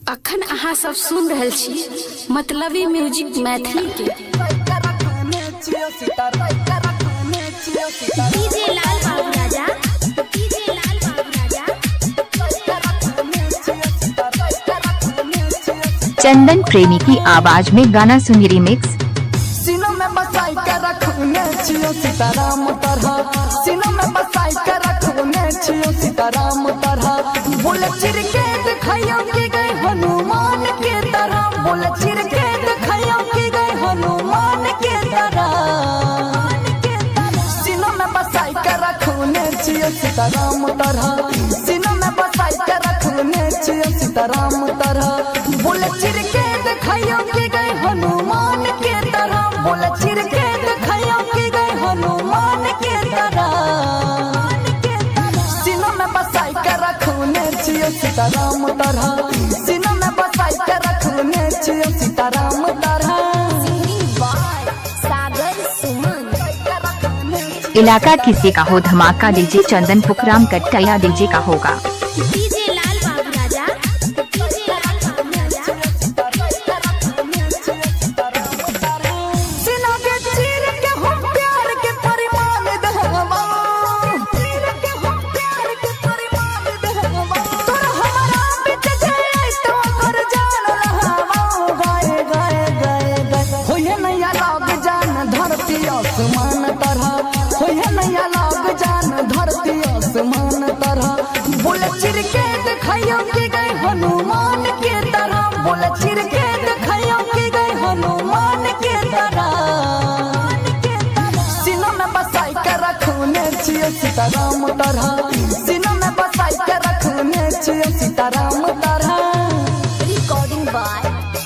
अखन अहाँ सब सुन रहल छी मतलबी म्यूजिक मैथिली के। डीजे लाल बाबू राजा, डीजे लाल बाबू राजा। चंदन प्रेमी की आवाज में गाना सुनी रिमिक्स। सीनों में बसाई के रखने छियो सीताराम तरह, सीनों में बसाई के रखने छियो सीताराम तरह। बोले चिर के दिखाइयो कि गए हनुमान के तरह, बोले चिर के दिखाइयो कि गए हनुमान के तरह। सीनों में बसाई के रखने छियो सीताराम तरह, सीनों में बसाई के रखने छियो सीताराम तरह। बोले चिर के दिखाइयो कि गए हनुमान के तरह, बोले चिर के दिखाइयो कि गए हनुमान के तरह। सीनों में बसाई के रखने छियो सीताराम तरह, सीनों में बसाई के रखने छियो सीताराम तरह। सागर सुमन। इलाका किसी का हो धमाका डीजे चंदन पुखराम कट्टैया डीजे का होगा। डीजे लाल बाबू राजा, डीजे लाल बाबू राजा। सीनों के चीर के हम प्यार के परिमाण देहबा, चीर के हम प्यार के परिमाण देहबा। तोर हमारा बीच जाए तो कर जान रहबा। गाए गाए गाए गाए होए नैया लाग जान धरती आसमान तरह, होए नैया लाग जान धरती आसमान तरह। बोले चिर के दिखाइयो कि गए हनुमान के तरह, बोले चिर के दिखाइयो कि गए हनुमान के तरह। सीनों में बसाई के रखने छियो सीताराम तरह, सीनों में बसाई के रखने छियो सीताराम तरह। रिकॉर्डिंग बाय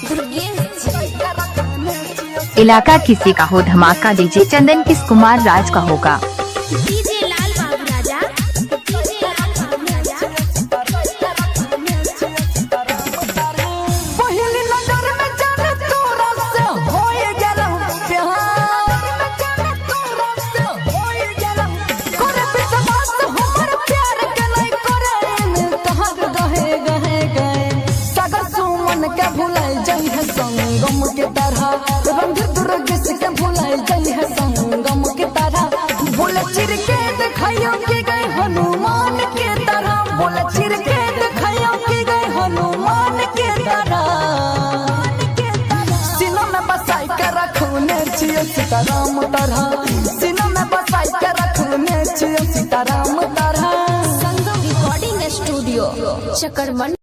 दुर्गेश जी। इलाका किसी का हो धमाका डीजे चंदन किस कुमार राज का होगा। डीजे लाल बाबू राजा, डीजे लाल बाबू राजा। पहली नजर में जाने तोरा से होए गेलौ प्यार, तोरा से होए गेलौ। करे विश्वास हमर प्यार के नहीं करे इनकार। गहे गहे गए सागर सुमन के भुलाई जाई है संगम के तरह, रंग दुर्गेश के भुलाई जाई है संगम के तरह। बोले चिर के दिखाइयो कि गए हनुमान के तरह, बोले चिर के दिखाइयो कि गए हनुमान के तरह। सीनों में बसाई के रखने छियो सीताराम तरह, सीनों में बसाई के रखने छियो सीताराम तरह। संगम रिकॉर्डिंग स्टूडियो चकरमन।